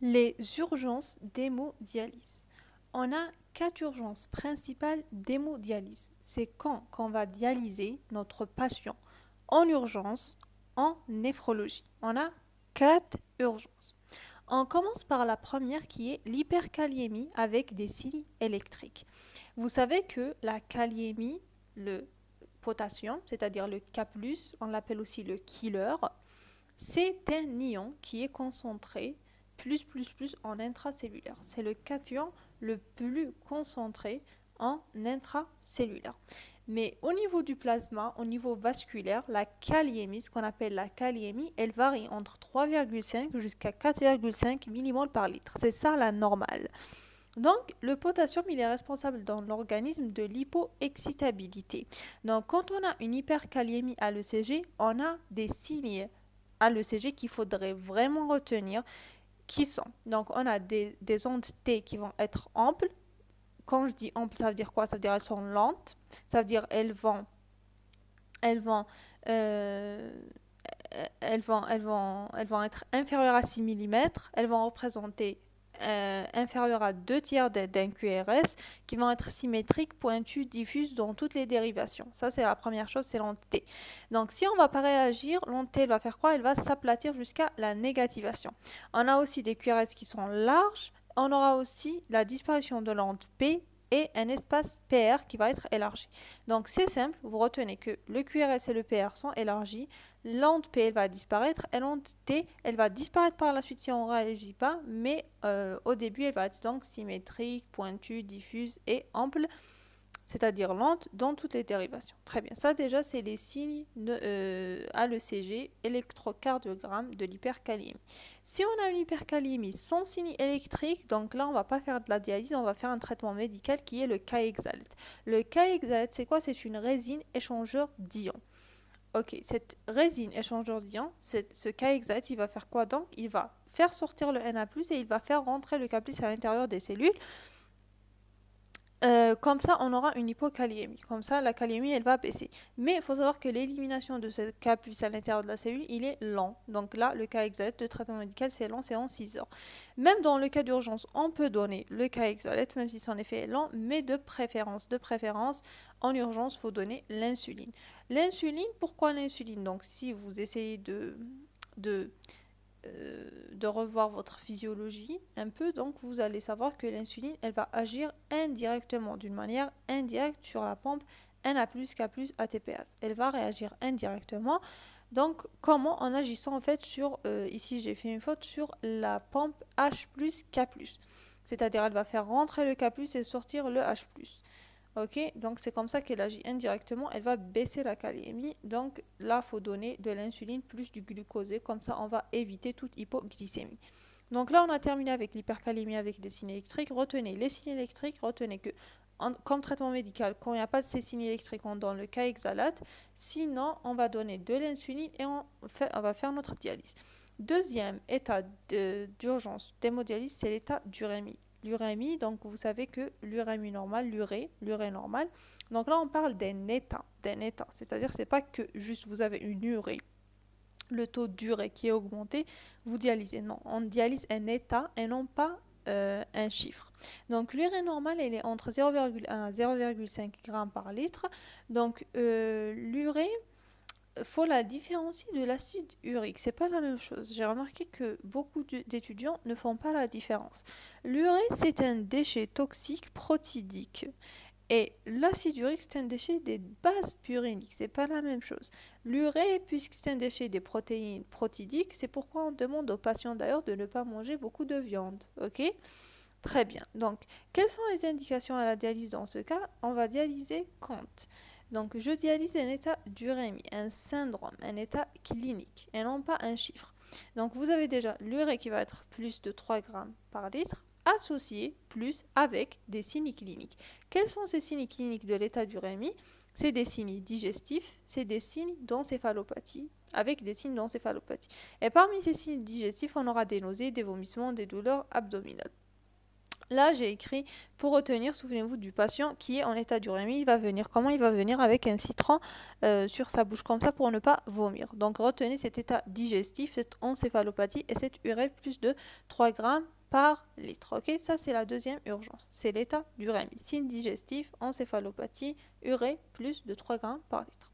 Les urgences d'hémodialyse. On a 4 urgences principales d'hémodialyse. C'est quand qu'on va dialyser notre patient en urgence, en néphrologie. On a 4 urgences. On commence par la première qui est l'hyperkaliémie avec des signes électriques. Vous savez que la kaliémie, le potassium, c'est-à-dire le K+, on l'appelle aussi le killer, c'est un ion qui est concentré plus en intracellulaire. C'est le cation le plus concentré en intracellulaire. Mais au niveau du plasma, au niveau vasculaire, la kaliémie, ce qu'on appelle la kaliémie, elle varie entre 3,5 jusqu'à 4,5 millimoles par litre. C'est ça la normale. Donc, le potassium, il est responsable dans l'organisme de l'hypoexcitabilité. Donc, quand on a une hyperkaliémie à l'ECG, on a des signes à l'ECG qu'il faudrait vraiment retenir, qui sont, donc on a des ondes T qui vont être amples. Quand je dis ample, ça veut dire quoi? Ça veut dire elles sont lentes, ça veut dire elles vont, euh, elles vont être inférieures à 6 mm, elles vont représenter inférieure à 2 tiers d'un QRS, qui vont être symétriques, pointues, diffuses dans toutes les dérivations. Ça, c'est la première chose, c'est l'onde T. Donc, si on ne va pas réagir, l'onde T, elle va faire quoi? Elle va s'aplatir jusqu'à la négativation. On a aussi des QRS qui sont larges. On aura aussi la disparition de l'onde P et un espace PR qui va être élargi. Donc, c'est simple, vous retenez que le QRS et le PR sont élargis, l'onde P elle va disparaître et l'onde T elle va disparaître par la suite si on ne réagit pas, mais au début elle va être donc symétrique, pointue, diffuse et ample, c'est-à-dire lente dans toutes les dérivations. Très bien, ça déjà c'est les signes à l'ECG, électrocardiogramme de l'hyperkaliémie. Si on a une hyperkaliémie sans signe électrique, donc là on va pas faire de la dialyse, on va faire un traitement médical qui est le K-Exalt. Le K-Exalt c'est quoi? C'est une résine échangeur d'ions. Ok, cette résine échangeur d'ions, ce K-Exalt, il va faire quoi donc? Il va faire sortir le Na+, et il va faire rentrer le K+ à l'intérieur des cellules. Comme ça, on aura une hypokaliémie. Comme ça, la kaliémie, elle va baisser. Mais il faut savoir que l'élimination de ce K+ à l'intérieur de la cellule, il est lent. Donc là, le K-Exalt, le traitement médical, c'est lent, c'est en 6 heures. Même dans le cas d'urgence, on peut donner le K-Exalt, même si son effet est lent, mais de préférence, en urgence, il faut donner l'insuline. L'insuline, pourquoi l'insuline? Donc si vous essayez de de revoir votre physiologie un peu, donc vous allez savoir que l'insuline, elle va agir indirectement, d'une manière indirecte sur la pompe Na+, K+, ATPase. Elle va réagir indirectement. Donc, comment? En agissant en fait sur, ici j'ai fait une faute, sur la pompe H+, K+. C'est-à-dire, elle va faire rentrer le K+, et sortir le H+. Ok, donc c'est comme ça qu'elle agit indirectement, elle va baisser la kaliémie. Donc là, il faut donner de l'insuline plus du glucosé, comme ça on va éviter toute hypoglycémie. Donc là, on a terminé avec l'hypercalémie avec des signes électriques. Retenez les signes électriques, retenez que comme traitement médical, quand il n'y a pas de ces signes électriques, on donne le K-Exalate. Sinon, on va donner de l'insuline et on va faire notre dialyse. Deuxième état d'urgence d'hémodialyse, c'est l'état d'urémie. L'urémie, donc vous savez que l'urémie normale, l'urée normale. Donc là, on parle d'un état, c'est-à-dire c'est pas que juste vous avez une urée, le taux d'urée qui est augmenté, vous dialysez. Non, on dialyse un état et non pas un chiffre. Donc l'urée normale, elle est entre 0,1 à 0,5 g par litre. Donc l'urée, faut la différencier de l'acide urique. C'est pas la même chose. J'ai remarqué que beaucoup d'étudiants ne font pas la différence. L'urée, c'est un déchet toxique protidique. Et l'acide urique, c'est un déchet des bases puriniques. C'est pas la même chose. L'urée, puisque c'est un déchet des protéines protidiques, c'est pourquoi on demande aux patients d'ailleurs de ne pas manger beaucoup de viande. Ok? Très bien. Donc, quelles sont les indications à la dialyse dans ce cas? On va dialyser quand? Donc, je dialyse un état d'urémie, un syndrome, un état clinique, et non pas un chiffre. Donc, vous avez déjà l'urée qui va être plus de 3 grammes par litre, associé plus avec des signes cliniques. Quels sont ces signes cliniques de l'état d'urémie? C'est des signes digestifs, c'est des signes d'encéphalopathie, avec des signes d'encéphalopathie. Et parmi ces signes digestifs, on aura des nausées, des vomissements, des douleurs abdominales. Là, j'ai écrit pour retenir, souvenez-vous du patient qui est en état d'urémie, il va venir. Comment il va venir? Avec un citron sur sa bouche comme ça pour ne pas vomir. Donc retenez cet état digestif, cette encéphalopathie et cette urée plus de 3 grammes par litre. Ok, ça c'est la deuxième urgence. C'est l'état d'urémie. Signe digestif, encéphalopathie, urée plus de 3 grammes par litre.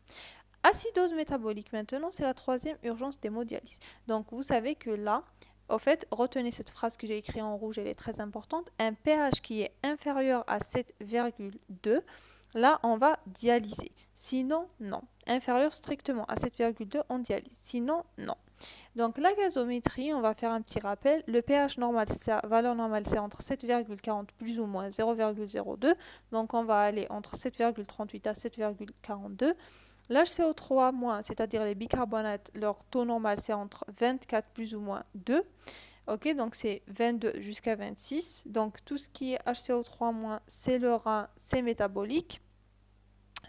Acidose métabolique maintenant, c'est la troisième urgence d'hémodialyse. Donc vous savez que là, au fait, retenez cette phrase que j'ai écrite en rouge, elle est très importante. Un pH qui est inférieur à 7,2, là, on va dialyser. Sinon, non. Inférieur strictement à 7,2, on dialyse. Sinon, non. Donc, la gazométrie, on va faire un petit rappel. Le pH normal, sa valeur normale, c'est entre 7,40 plus ou moins 0,02. Donc, on va aller entre 7,38 à 7,42. L'HCO3-, c'est-à-dire les bicarbonates, leur taux normal c'est entre 24 plus ou moins 2. Ok, donc c'est 22 jusqu'à 26. Donc tout ce qui est HCO3-, c'est le rein, c'est métabolique.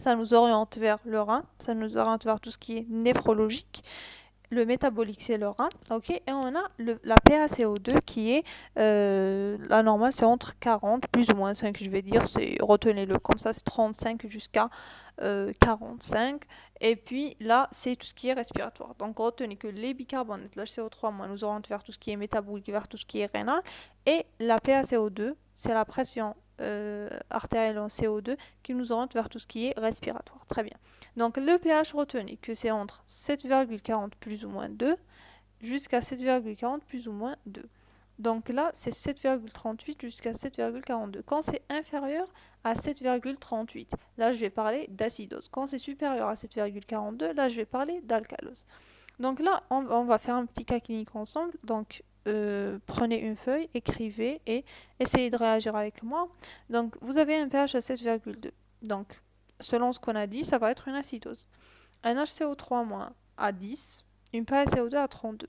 Ça nous oriente vers le rein, ça nous oriente vers tout ce qui est néphrologique. Le métabolique, c'est le rein. Ok, et on a la PaCO2 qui est la normale, c'est entre 40 plus ou moins 5, je vais dire. Retenez-le comme ça, c'est 35 jusqu'à 45. Et puis là, c'est tout ce qui est respiratoire. Donc retenez que les bicarbonates, la CO3- nous orientent vers tout ce qui est métabolique, vers tout ce qui est rénal. Et la PaCO2, c'est la pression artérielle en CO2 qui nous oriente vers tout ce qui est respiratoire. Très bien. Donc le pH, retenez que c'est entre 7,40 plus ou moins 2 jusqu'à 7,40 plus ou moins 2. Donc là, c'est 7,38 jusqu'à 7,42. Quand c'est inférieur à 7,38, là je vais parler d'acidose. Quand c'est supérieur à 7,42, là je vais parler d'alcalose. Donc là, on va faire un petit cas clinique ensemble. Donc prenez une feuille, écrivez et essayez de réagir avec moi. Donc vous avez un pH à 7,2. Donc selon ce qu'on a dit, ça va être une acidose. Un HCO3- à 10, une PaCO2 à 32.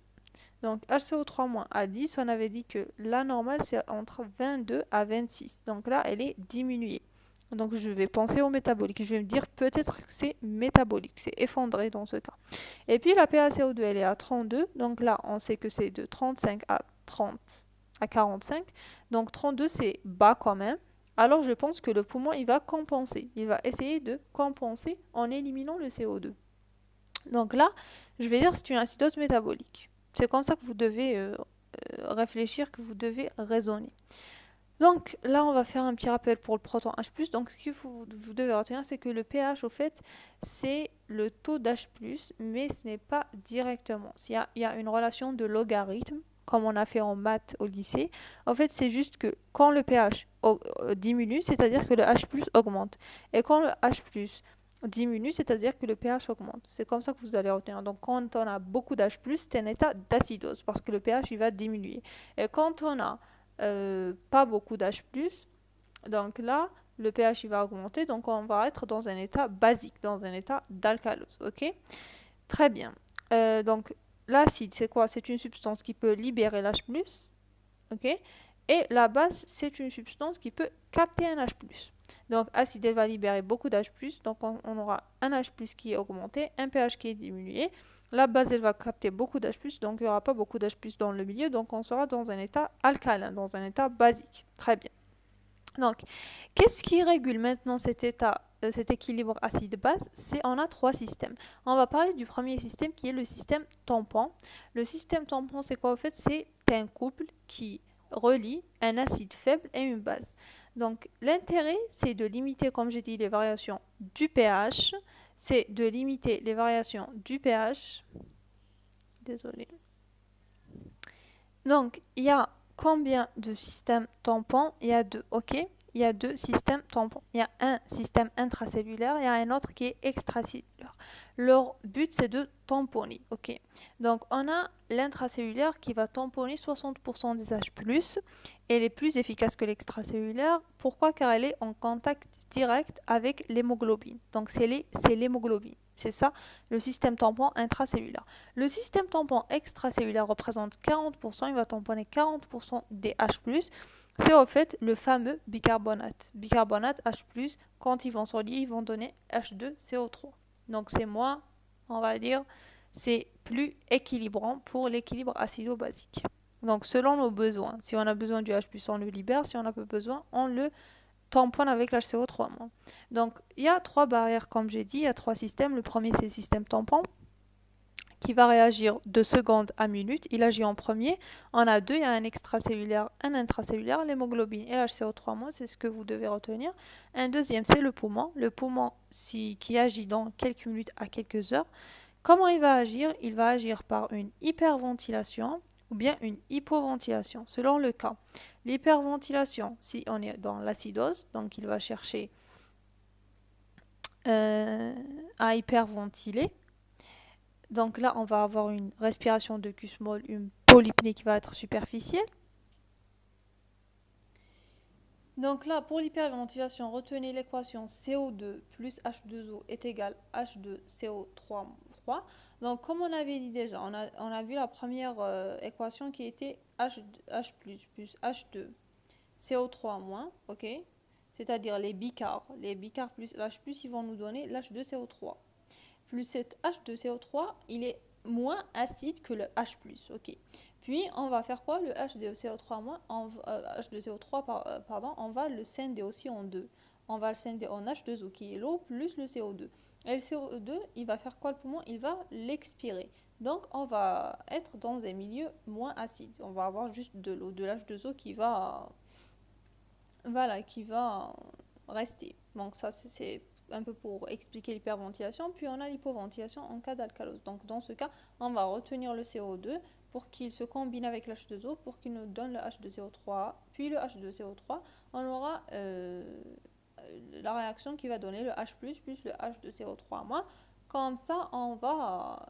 Donc HCO3- à 10, on avait dit que la normale c'est entre 22 à 26. Donc là, elle est diminuée. Donc je vais penser au métabolique. Je vais me dire peut-être que c'est métabolique, c'est effondré dans ce cas. Et puis la PaCO2, elle est à 32. Donc là, on sait que c'est de 35 à 45. Donc 32, c'est bas quand même. Alors je pense que le poumon, il va compenser. Il va essayer de compenser en éliminant le CO2. Donc là, je vais dire que c'est une acidose métabolique. C'est comme ça que vous devez réfléchir, que vous devez raisonner. Donc là, on va faire un petit rappel pour le proton H+. Donc ce que vous devez retenir, c'est que le pH, au fait, c'est le taux d'H+, mais ce n'est pas directement. Il y a une relation de logarithme, comme on a fait en maths au lycée. En fait, c'est juste que quand le pH diminue, c'est-à-dire que le H+ augmente. Et quand le H+ diminue, c'est-à-dire que le pH augmente. C'est comme ça que vous allez retenir. Donc quand on a beaucoup d'H+, c'est un état d'acidose, parce que le pH, il va diminuer. Et quand on a pas beaucoup d'H+, donc là, le pH il va augmenter, donc on va être dans un état basique, dans un état d'alcalose, ok? Très bien. Donc l'acide, c'est quoi? C'est une substance qui peut libérer l'H+, ok? Et la base, c'est une substance qui peut capter un H+. Donc acide, elle va libérer beaucoup d'H+, donc on aura un H+, qui est augmenté, un pH qui est diminué. La base, elle va capter beaucoup d'H+, donc il n'y aura pas beaucoup d'H+, dans le milieu, donc on sera dans un état alcalin, dans un état basique. Très bien. Donc, qu'est-ce qui régule maintenant cet état, cet équilibre acide-base? On a trois systèmes. On va parler du premier système qui est le système tampon. Le système tampon, c'est quoi au fait? C'est un couple qui relie un acide faible et une base. Donc, l'intérêt, c'est de limiter, comme j'ai dit, les variations du pH. C'est de limiter les variations du pH. Désolée. Donc, il y a combien de systèmes tampons? Il y a deux, ok? Il y a deux systèmes tampons. Il y a un système intracellulaire, il y a un autre qui est extracellulaire. Leur but, c'est de tamponner, ok? Donc, on a l'intracellulaire qui va tamponner 60% des H+, et elle est plus efficace que l'extracellulaire. Pourquoi? Car elle est en contact direct avec l'hémoglobine. Donc, c'est l'hémoglobine. C'est ça, le système tampon intracellulaire. Le système tampon extracellulaire représente 40%, il va tamponner 40% des H+. C'est au fait le fameux bicarbonate. Bicarbonate H+, quand ils vont se relier, ils vont donner H2CO3. Donc c'est moins, on va dire, c'est plus équilibrant pour l'équilibre acido-basique. Donc, selon nos besoins. Si on a besoin du H+, on le libère. Si on n'a pas besoin, on le tamponne avec l'HCO3-. Donc, il y a 3 barrières, comme j'ai dit. Il y a 3 systèmes. Le premier, c'est le système tampon, qui va réagir de secondes à minutes. Il agit en premier. On a 2, il y a un extracellulaire, un intracellulaire, l'hémoglobine et l'HCO3-, c'est ce que vous devez retenir. Un deuxième, c'est le poumon. Le poumon qui agit dans quelques minutes à quelques heures. Comment il va agir? Il va agir par une hyperventilation ou bien une hypoventilation, selon le cas. L'hyperventilation, si on est dans l'acidose, donc il va chercher à hyperventiler. Donc là, on va avoir une respiration de Kussmaul, une polypnée qui va être superficielle. Donc là, pour l'hyperventilation, retenez l'équation CO2 plus H2O est égal H2CO3. Donc comme on avait dit déjà, on a vu la première équation qui était H plus H2CO3-, ok? C'est-à-dire les bicarb plus l'H+, ils vont nous donner l'H2CO3. Plus cet H2CO3, il est moins acide que le H+, ok? Puis on va faire quoi? Le H2CO3-, pardon, on va le scinder aussi en deux. On va le scinder en H2O qui est l'eau plus le CO2. Et le CO2, il va faire quoi le poumon? Il va l'expirer. Donc on va être dans un milieu moins acide. On va avoir juste de l'eau, de l'H2O qui va, voilà, qui va rester. Donc ça c'est un peu pour expliquer l'hyperventilation. Puis on a l'hypoventilation en cas d'alcalose. Donc dans ce cas, on va retenir le CO2 pour qu'il se combine avec l'H2O pour qu'il nous donne le H2CO3. Puis le H2CO3, on aura la réaction qui va donner le H+, plus le H2CO3-. Comme ça, on va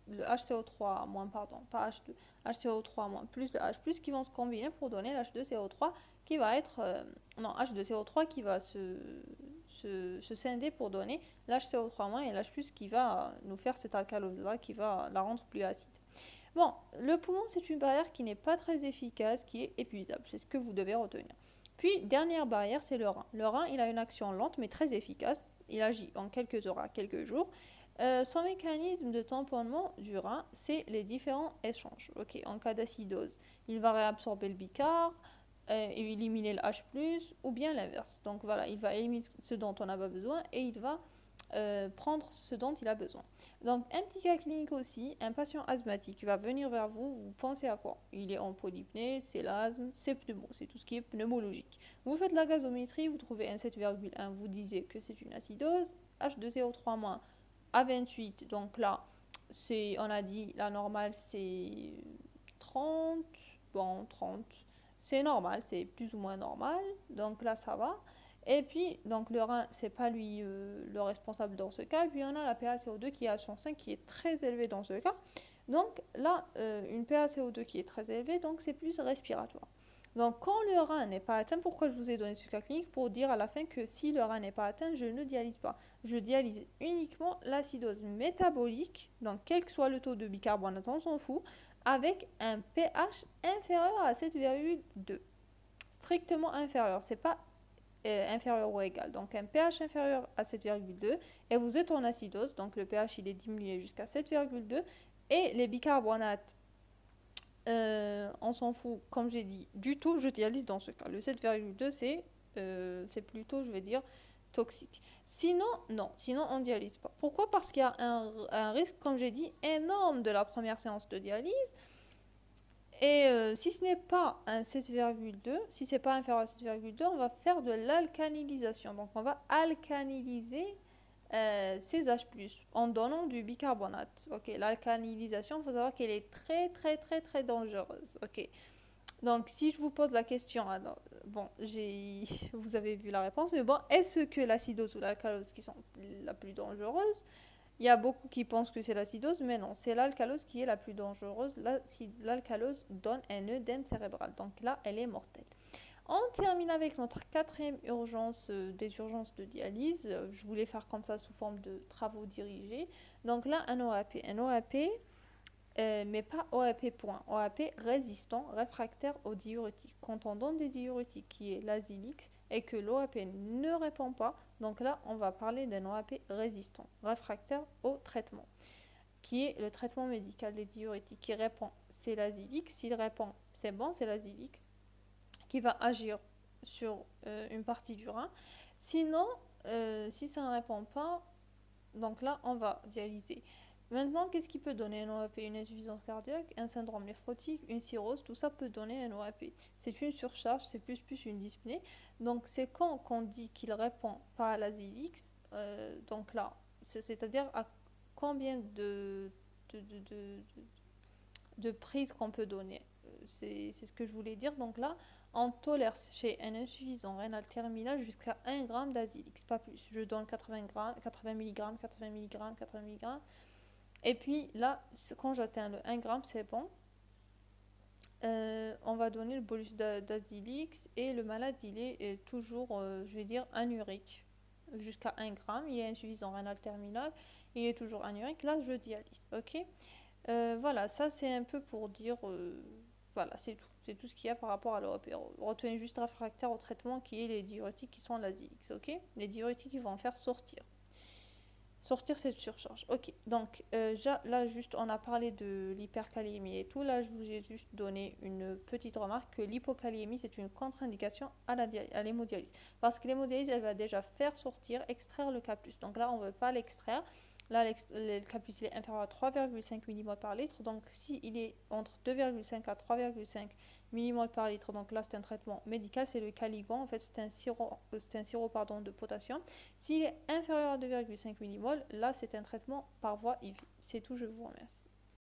le HCO3-, pardon, pas H2, HCO3- plus le H+, qui vont se combiner pour donner l'H2CO3 qui va être, non, H2CO3 qui va se scinder pour donner l'HCO3- et l'H+, qui va nous faire cette alcalose-là, qui va la rendre plus acide. Bon, le poumon, c'est une barrière qui n'est pas très efficace, qui est épuisable. C'est ce que vous devez retenir. Puis, dernière barrière, c'est le rein. Le rein, il a une action lente, mais très efficace. Il agit en quelques heures à quelques jours. Son mécanisme de tamponnement du rein, c'est les différents échanges. Ok, en cas d'acidose, il va réabsorber le bicarb, et éliminer le H+, ou bien l'inverse. Donc voilà, il va éliminer ce dont on n'a pas besoin et il va prendre ce dont il a besoin. Donc un petit cas clinique aussi, un patient asthmatique va venir vers vous, vous pensez à quoi? Il est en polypnée, c'est l'asthme, c'est pneumo, c'est tout ce qui est pneumologique. Vous faites la gazométrie, vous trouvez un 7,1, vous disiez que c'est une acidose, H2CO3- à 28, donc là, on a dit la normale c'est 30, bon 30, c'est normal, c'est plus ou moins normal, donc là ça va. Et puis, donc le rein, c'est pas lui le responsable dans ce cas. Et puis on a la PaCO2 qui est à 105, qui est très élevée dans ce cas. Donc là, une PaCO2 qui est très élevée, donc c'est plus respiratoire. Donc quand le rein n'est pas atteint, pourquoi je vous ai donné ce cas clinique? Pour dire à la fin que si le rein n'est pas atteint, je ne dialyse pas. Je dialyse uniquement l'acidose métabolique, donc quel que soit le taux de bicarbonate, on s'en fout, avec un pH inférieur à 7,2. Strictement inférieur, c'est pas inférieur ou égal. Donc un pH inférieur à 7,2 et vous êtes en acidose, donc le pH il est diminué jusqu'à 7,2 et les bicarbonates, on s'en fout, comme j'ai dit, du tout, je dialyse dans ce cas. Le 7,2 c'est plutôt, je vais dire, toxique. Sinon, non, sinon on ne dialyse pas. Pourquoi? Parce qu'il y a un risque, comme j'ai dit, énorme de la première séance de dialyse. Et si ce n'est pas un 7,2, si c'est pas inférieur à 7,2, on va faire de l'alcanisation. Donc on va alcaniliser ces H+, en donnant du bicarbonate. Ok, l'alcanisation, il faut savoir qu'elle est très très très très dangereuse. Ok, donc si je vous pose la question, alors, bon, vous avez vu la réponse, mais bon, est-ce que l'acidose ou l'alcalose qui sont la plus dangereuse? Il y a beaucoup qui pensent que c'est l'acidose, mais non, c'est l'alcalose qui est la plus dangereuse. L'alcalose donne un œdème cérébral, donc là, elle est mortelle. On termine avec notre quatrième urgence des urgences de dialyse. Je voulais faire comme ça sous forme de travaux dirigés. Donc là, un OAP. Un OAP, mais pas OAP point. OAP résistant, réfractaire aux diurétiques. Quand on donne des diurétiques qui est l'Azilix et que l'OAP ne répond pas, donc là on va parler d'un OAP résistant, réfractaire au traitement. qui est le traitement médical des diurétiques, qui répond c'est l'Azilix. S'il répond c'est bon, c'est l'Azilix qui va agir sur une partie du rein. Sinon, si ça ne répond pas, donc là, on va dialyser. Maintenant, qu'est-ce qui peut donner un OAP? Une insuffisance cardiaque, un syndrome néphrotique, une cirrhose, tout ça peut donner un OAP. C'est une surcharge, c'est plus une dyspnée. Donc, c'est quand on dit qu'il répond pas à l'Azilix, donc là, c'est-à-dire à combien de prises qu'on peut donner. C'est ce que je voulais dire. Donc là, on tolère chez un insuffisant rénal terminal jusqu'à 1 g d'Azilix, pas plus. Je donne 80 mg, 80 mg, 80 mg, 80 mg. Et puis là, quand j'atteins le 1 g, c'est bon. On va donner le bolus d'Azilix et le malade, il est toujours, je vais dire, anurique. Jusqu'à 1 g, il est insuffisant rénal terminal, il est toujours anurique. Là, je dialyse, ok? Voilà, ça c'est un peu pour dire, voilà, c'est tout. C'est tout ce qu'il y a par rapport à l'OAP. Retenez juste réfractaire au traitement qui est les diurétiques qui sont à l'Azilix, ok? Les diurétiques qui vont faire sortir cette surcharge. Ok, donc là juste on a parlé de l'hyperkaliémie et tout. Là je vous ai juste donné une petite remarque que l'hypokaliémie c'est une contre-indication à l'hémodialyse. Parce que l'hémodialyse elle va déjà faire sortir, extraire le K+. Donc là on ne veut pas l'extraire. Là le K+ il est inférieur à 3,5 mmol par litre. Donc s'il est entre 2,5 à 3,5 mmol par litre, donc là c'est un traitement médical, c'est le Caligan, en fait c'est un sirop de potassium. S'il est inférieur à 2,5 mmol, là c'est un traitement par voie IV. C'est tout, je vous remercie.